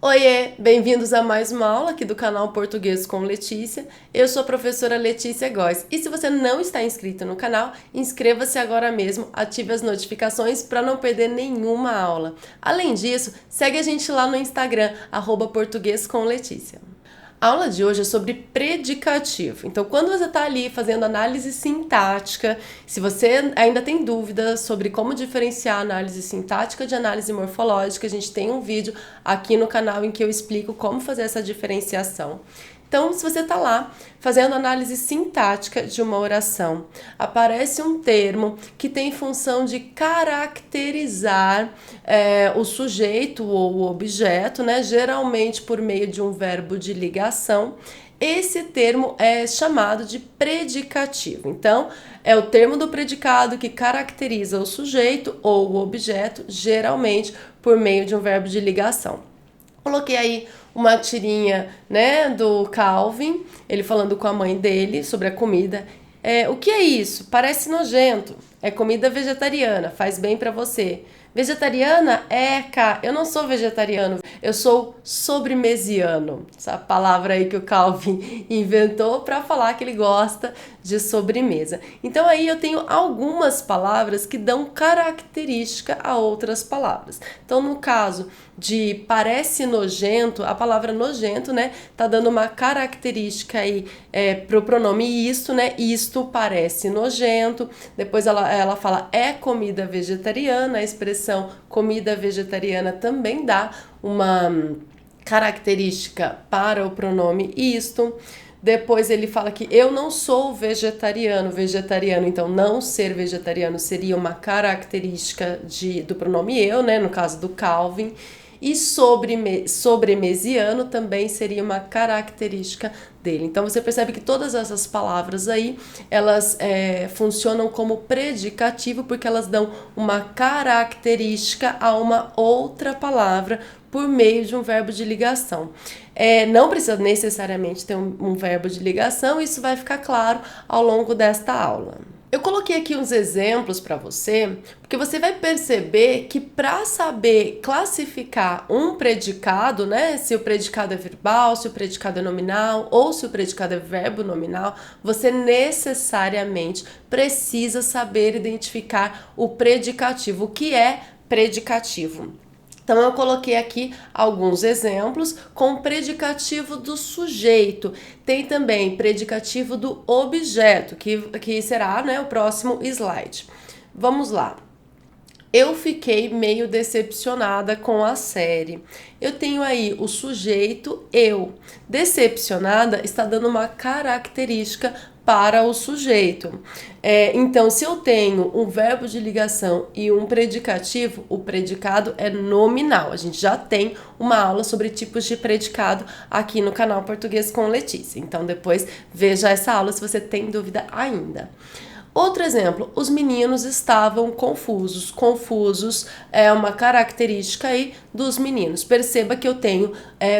Oiê, bem-vindos a mais uma aula aqui do canal Português com Letícia. Eu sou a professora Letícia Góes e se você não está inscrito no canal, inscreva-se agora mesmo, ative as notificações para não perder nenhuma aula. Além disso, segue a gente lá no Instagram, @português com Letícia. A aula de hoje é sobre predicativo. Então, quando você está ali fazendo análise sintática, se você ainda tem dúvidas sobre como diferenciar análise sintática de análise morfológica, a gente tem um vídeo aqui no canal em que eu explico como fazer essa diferenciação. Então, se você está lá fazendo análise sintática de uma oração, aparece um termo que tem função de caracterizar o sujeito ou o objeto, né? Geralmente por meio de um verbo de ligação. Esse termo é chamado de predicativo. Então, é o termo do predicado que caracteriza o sujeito ou o objeto, geralmente por meio de um verbo de ligação. Coloquei aí uma tirinha, né, do Calvin, ele falando com a mãe dele sobre a comida. O que é isso? Parece nojento. É comida vegetariana, faz bem para você. Vegetariana? Eu não sou vegetariano, eu sou sobremesiano. Essa palavra aí que o Calvin inventou para falar que ele gosta de sobremesa. Então aí eu tenho algumas palavras que dão característica a outras palavras. Então no caso de parece nojento, a palavra nojento, né, tá dando uma característica aí pro pronome isto, né, isto parece nojento. Depois ela fala é comida vegetariana, a expressão comida vegetariana também dá uma característica para o pronome isto. Depois ele fala que eu não sou vegetariano, então não ser vegetariano seria uma característica do pronome eu, né, no caso do Calvin. E sobremesiano também seria uma característica dele. Então você percebe que todas essas palavras aí, elas funcionam como predicativo porque elas dão uma característica a uma outra palavra por meio de um verbo de ligação. Não precisa necessariamente ter um verbo de ligação, isso vai ficar claro ao longo desta aula. Eu coloquei aqui uns exemplos para você, porque você vai perceber que para saber classificar um predicado, né, se o predicado é verbal, se o predicado é nominal ou se o predicado é verbo nominal, você necessariamente precisa saber identificar o predicativo. O que é predicativo? Então, eu coloquei aqui alguns exemplos com predicativo do sujeito. Tem também predicativo do objeto, que será, né, o próximo slide. Vamos lá. Eu fiquei meio decepcionada com a série. Eu tenho aí o sujeito eu. Decepcionada está dando uma característica para o sujeito. Então, se eu tenho um verbo de ligação e um predicativo, o predicado é nominal. A gente já tem uma aula sobre tipos de predicado aqui no canal Português com Letícia. Então, depois veja essa aula se você tem dúvida ainda. Outro exemplo, os meninos estavam confusos. Confusos é uma característica aí dos meninos. Perceba que eu tenho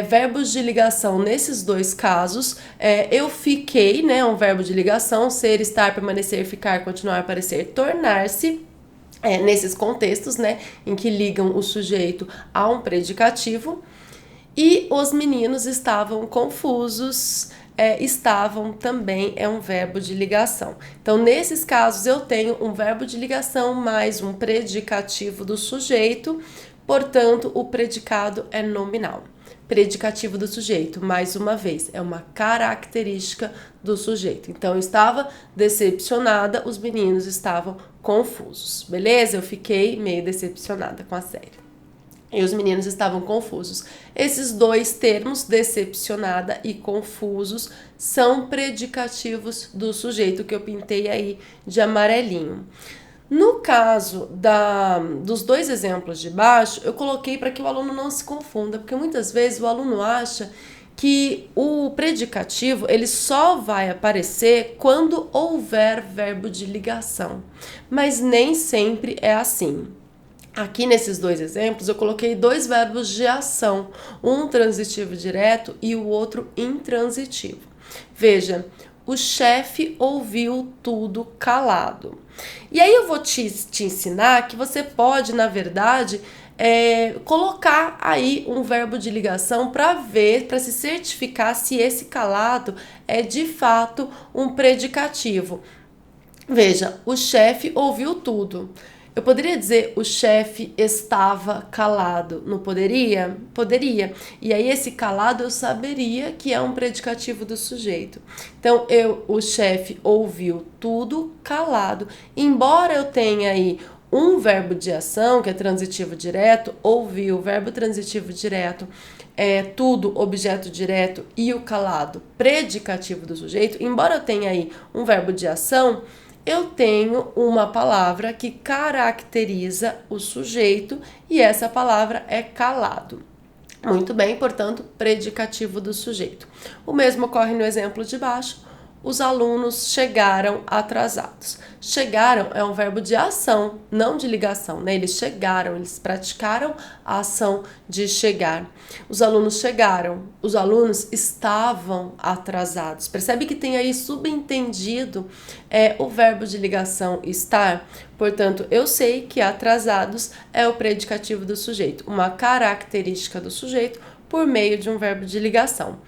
verbos de ligação nesses dois casos. Eu fiquei, né, um verbo de ligação, ser, estar, permanecer, ficar, continuar, parecer, tornar-se. Nesses contextos, né, em que ligam o sujeito a um predicativo. E os meninos estavam confusos. Estavam também é um verbo de ligação. Então, nesses casos, eu tenho um verbo de ligação mais um predicativo do sujeito, portanto, o predicado é nominal. Predicativo do sujeito, mais uma vez, é uma característica do sujeito. Então, eu estava decepcionada, os meninos estavam confusos, beleza? Eu fiquei meio decepcionada com a série. E os meninos estavam confusos. Esses dois termos, decepcionada e confusos, são predicativos do sujeito que eu pintei aí de amarelinho. No caso dos dois exemplos de baixo, eu coloquei para que o aluno não se confunda, porque muitas vezes o aluno acha que o predicativo ele só vai aparecer quando houver verbo de ligação, mas nem sempre é assim. Aqui nesses dois exemplos eu coloquei dois verbos de ação, um transitivo direto e o outro intransitivo. Veja, o chefe ouviu tudo calado. E aí eu vou te ensinar que você pode, na verdade, colocar aí um verbo de ligação para ver, para se certificar se esse calado é de fato um predicativo. Veja, o chefe ouviu tudo. Eu poderia dizer o chefe estava calado, não poderia? Poderia. E aí esse calado eu saberia que é um predicativo do sujeito. Então o chefe ouviu tudo calado. Embora eu tenha aí um verbo de ação, que é transitivo direto, ouviu, verbo transitivo direto, tudo, objeto direto, e o calado, predicativo do sujeito, embora eu tenha aí um verbo de ação, eu tenho uma palavra que caracteriza o sujeito e essa palavra é calado. Muito bem, portanto, predicativo do sujeito. O mesmo ocorre no exemplo de baixo. Os alunos chegaram atrasados. Chegaram é um verbo de ação, não de ligação, né? Eles chegaram, eles praticaram a ação de chegar. Os alunos chegaram, os alunos estavam atrasados. Percebe que tem aí subentendido o verbo de ligação estar? Portanto, eu sei que atrasados é o predicativo do sujeito, uma característica do sujeito por meio de um verbo de ligação.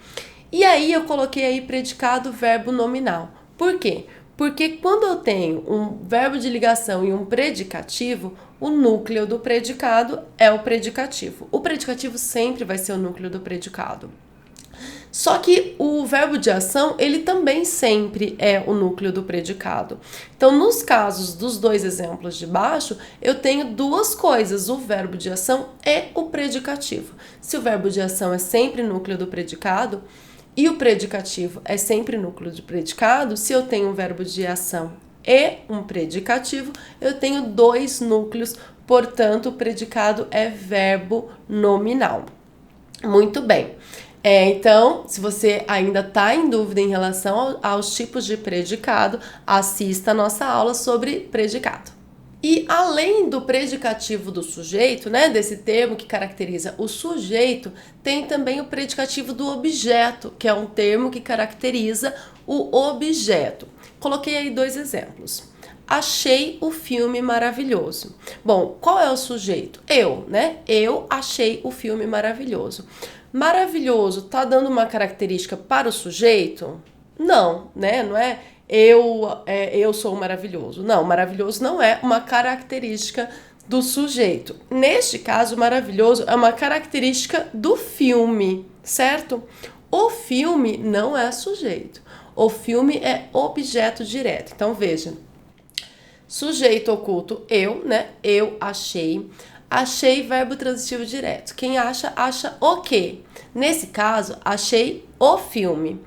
E aí eu coloquei aí predicado verbo nominal. Por quê? Porque quando eu tenho um verbo de ligação e um predicativo, o núcleo do predicado é o predicativo. O predicativo sempre vai ser o núcleo do predicado. Só que o verbo de ação, ele também sempre é o núcleo do predicado. Então, nos casos dos dois exemplos de baixo, eu tenho duas coisas, o verbo de ação e o predicativo. Se o verbo de ação é sempre núcleo do predicado, e o predicativo é sempre núcleo de predicado, se eu tenho um verbo de ação e um predicativo, eu tenho dois núcleos, portanto, o predicado é verbo nominal. Muito bem. Então, se você ainda está em dúvida em relação aos tipos de predicado, assista a nossa aula sobre predicado. E além do predicativo do sujeito, né, desse termo que caracteriza o sujeito, tem também o predicativo do objeto, que é um termo que caracteriza o objeto. Coloquei aí dois exemplos. Achei o filme maravilhoso. Bom, qual é o sujeito? Eu, né? Eu achei o filme maravilhoso. Maravilhoso tá dando uma característica para o sujeito? Não, né? Não é eu sou maravilhoso. Não, maravilhoso não é uma característica do sujeito. Neste caso, maravilhoso é uma característica do filme, certo? O filme não é sujeito. O filme é objeto direto. Então, veja. Sujeito oculto, eu, né? Eu achei. Achei verbo transitivo direto. Quem acha, acha o quê? Nesse caso, achei o filme.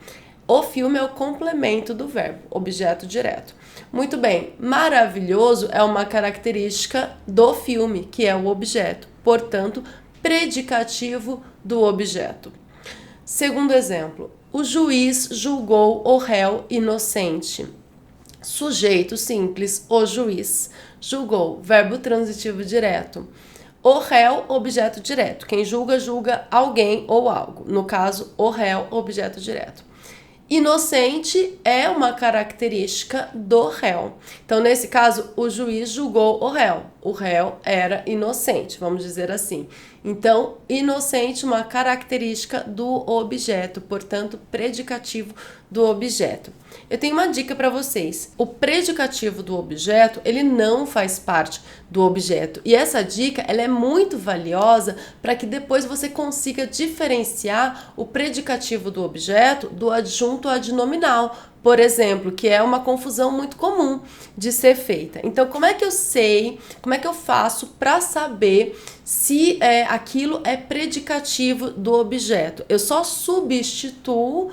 O filme é o complemento do verbo, objeto direto. Muito bem, maravilhoso é uma característica do filme, que é o objeto. Portanto, predicativo do objeto. Segundo exemplo, o juiz julgou o réu inocente. Sujeito simples, o juiz. Julgou, verbo transitivo direto. O réu, objeto direto. Quem julga, julga alguém ou algo. No caso, o réu, objeto direto. Inocente é uma característica do réu. Então, nesse caso, o juiz julgou o réu. O réu era inocente, vamos dizer assim. Então, inocente, uma característica do objeto, portanto, predicativo do objeto. Eu tenho uma dica para vocês. O predicativo do objeto, ele não faz parte do objeto. E essa dica, ela é muito valiosa para que depois você consiga diferenciar o predicativo do objeto do adjunto adnominal, por exemplo, que é uma confusão muito comum de ser feita. Então, como é que eu sei, como é que eu faço para saber se aquilo é predicativo do objeto? Eu só substituo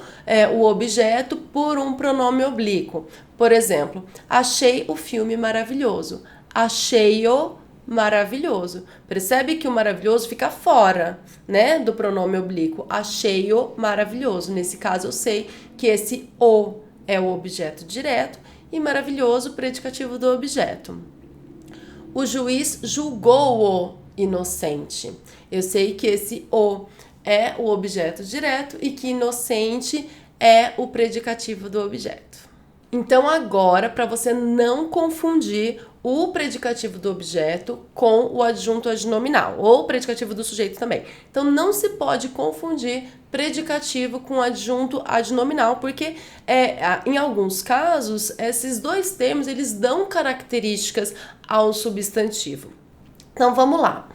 o objeto por um pronome oblíquo. Por exemplo, achei o filme maravilhoso. Achei-o maravilhoso. Percebe que o maravilhoso fica fora, né, do pronome oblíquo. Achei-o maravilhoso. Nesse caso, eu sei que esse o é o objeto direto e maravilhoso, predicativo do objeto. O juiz julgou-o inocente. Eu sei que esse o é o objeto direto e que inocente é o predicativo do objeto. Então, agora, para você não confundir o predicativo do objeto com o adjunto adnominal, ou o predicativo do sujeito também. Então, não se pode confundir predicativo com adjunto adnominal, porque em alguns casos, esses dois termos, eles dão características ao substantivo. Então, vamos lá.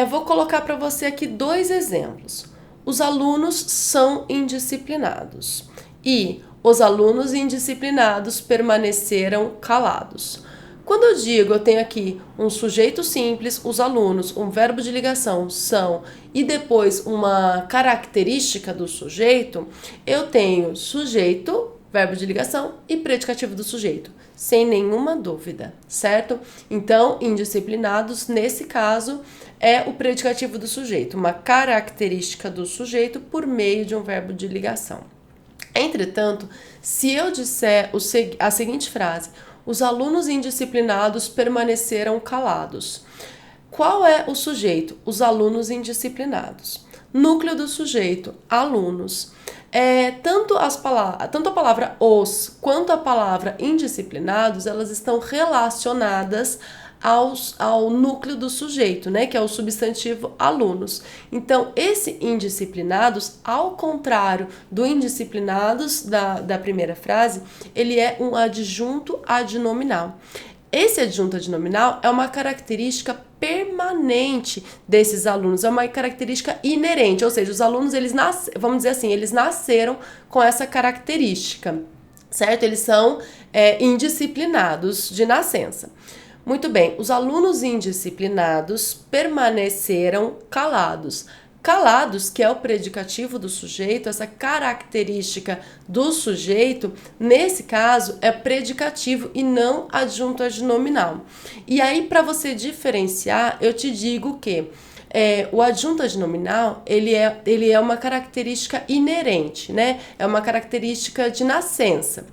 Vou colocar para você aqui 2 exemplos. Os alunos são indisciplinados e os alunos indisciplinados permaneceram calados. Quando eu digo, eu tenho aqui um sujeito simples, os alunos, um verbo de ligação, são, e depois uma característica do sujeito, eu tenho sujeito, verbo de ligação e predicativo do sujeito, sem nenhuma dúvida, certo? Então, indisciplinados, nesse caso, é o predicativo do sujeito, uma característica do sujeito por meio de um verbo de ligação. Entretanto, se eu disser a seguinte frase, os alunos indisciplinados permaneceram calados. Qual é o sujeito? Os indisciplinados. Núcleo do sujeito, alunos. Tanto a palavra os quanto a palavra indisciplinados, elas estão relacionadas ao núcleo do sujeito, né, que é o substantivo alunos. Então, esse indisciplinados, ao contrário do indisciplinados da primeira frase, ele é um adjunto adnominal. Esse adjunto adnominal é uma característica permanente desses alunos, é uma característica inerente, ou seja, os alunos, vamos dizer assim, eles nasceram com essa característica, certo? Eles são indisciplinados de nascença. Muito bem, os alunos indisciplinados permaneceram calados. Calados, que é o predicativo do sujeito, essa característica do sujeito, nesse caso, é predicativo e não adjunto adnominal. E aí, para você diferenciar, eu te digo que o adjunto adnominal, ele é uma característica inerente, né? É uma característica de nascença.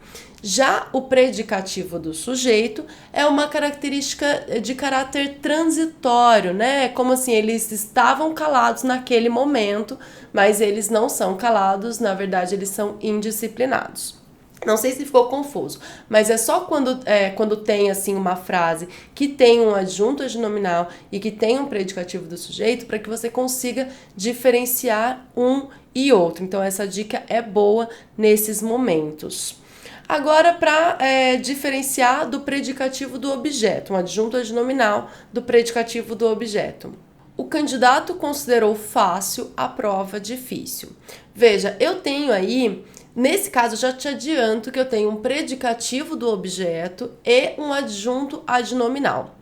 Já o predicativo do sujeito é uma característica de caráter transitório, né? Como assim, eles estavam calados naquele momento, mas eles não são calados, na verdade, eles são indisciplinados. Não sei se ficou confuso, mas é só quando tem assim uma frase que tem um adjunto adnominal e que tem um predicativo do sujeito para que você consiga diferenciar um e outro. Então, essa dica é boa nesses momentos. Agora, para diferenciar do predicativo do objeto, um adjunto adnominal do predicativo do objeto. O candidato considerou fácil a prova difícil. Veja, eu tenho aí, nesse caso, já te adianto que eu tenho um predicativo do objeto e um adjunto adnominal.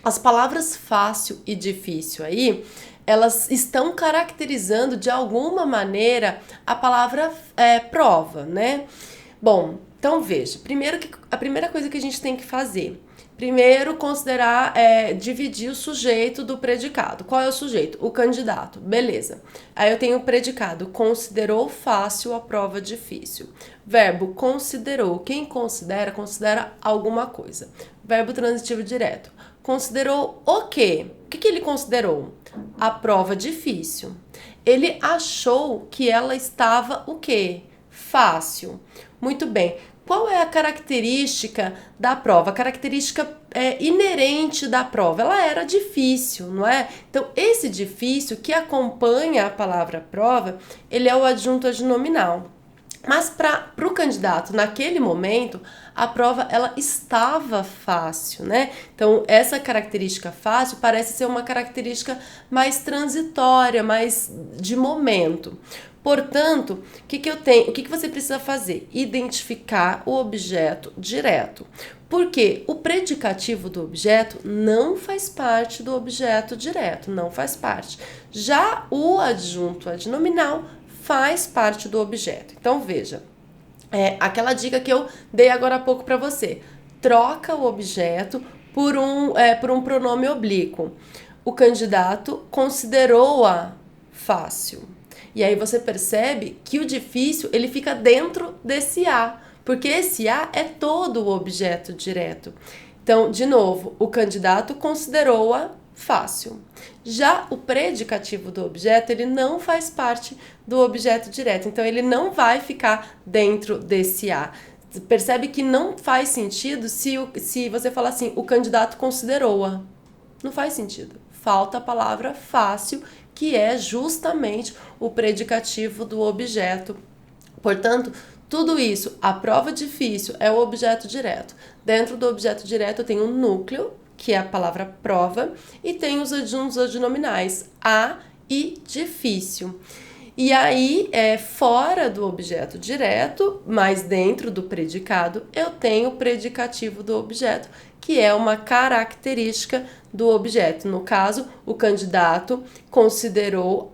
As palavras fácil e difícil aí, elas estão caracterizando de alguma maneira a palavra prova, né? Bom, então veja, a primeira coisa que a gente tem que fazer, primeiro considerar, dividir o sujeito do predicado. Qual é o sujeito? O candidato, beleza. Aí eu tenho o predicado, considerou fácil a prova difícil. Verbo, considerou, quem considera alguma coisa. Verbo transitivo direto, considerou o quê? O que ele considerou? A prova difícil. Ele achou que ela estava o quê? Fácil. Muito bem. Qual é a característica da prova? A característica inerente da prova. Ela era difícil, não é? Então, esse difícil que acompanha a palavra prova, ele é o adjunto adnominal. Mas para o candidato, naquele momento, a prova ela estava fácil, né? Então, essa característica fácil parece ser uma característica mais transitória, mais de momento. Portanto, o que você precisa fazer? Identificar o objeto direto. Porque o predicativo do objeto não faz parte do objeto direto, não faz parte. Já o adjunto adnominal faz parte do objeto. Então, veja, aquela dica que eu dei agora há pouco para você. Troca o objeto por um pronome oblíquo. O candidato considerou-a fácil. E aí você percebe que o difícil, ele fica dentro desse A, porque esse A é todo o objeto direto. Então, de novo, o candidato considerou-a fácil. Já o predicativo do objeto, ele não faz parte do objeto direto, então ele não vai ficar dentro desse A. percebe que não faz sentido se você falar assim, o candidato considerou-a. Não faz sentido. Falta a palavra fácil, que é justamente o predicativo do objeto. Portanto, tudo isso, a prova difícil é o objeto direto. Dentro do objeto direto tem um núcleo, que é a palavra prova, e tem os adjuntos adnominais, a e difícil. E aí, fora do objeto direto, mas dentro do predicado, eu tenho o predicativo do objeto, que é uma característica do objeto. No caso, o candidato considerou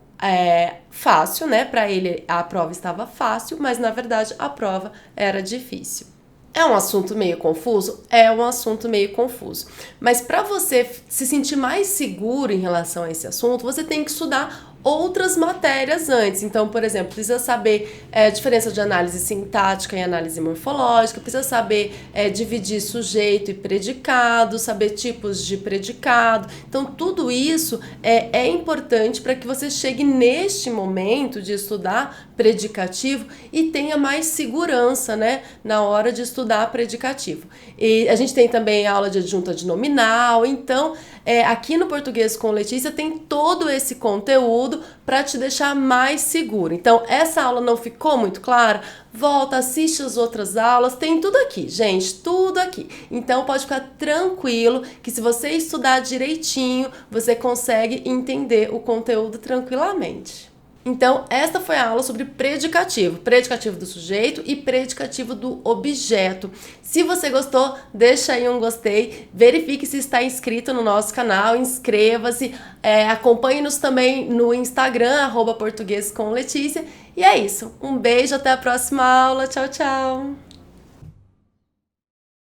fácil, né? Para ele a prova estava fácil, mas na verdade a prova era difícil. É um assunto meio confuso? É um assunto meio confuso. Mas para você se sentir mais seguro em relação a esse assunto, você tem que estudar outras matérias antes. Então, por exemplo, precisa saber a diferença de análise sintática e análise morfológica, precisa saber dividir sujeito e predicado, saber tipos de predicado. Então, tudo isso é importante para que você chegue neste momento de estudar predicativo e tenha mais segurança, né, na hora de estudar predicativo. E a gente tem também aula de adjunto adnominal, então aqui no Português com Letícia tem todo esse conteúdo para te deixar mais seguro. Então, essa aula não ficou muito clara? Volta, assiste as outras aulas, tem tudo aqui, gente, tudo aqui. Então, pode ficar tranquilo que se você estudar direitinho, você consegue entender o conteúdo tranquilamente. Então, esta foi a aula sobre predicativo do sujeito e predicativo do objeto. Se você gostou, deixa aí um gostei, verifique se está inscrito no nosso canal, inscreva-se, acompanhe-nos também no Instagram, @português com Letícia. E é isso, um beijo, até a próxima aula, tchau, tchau!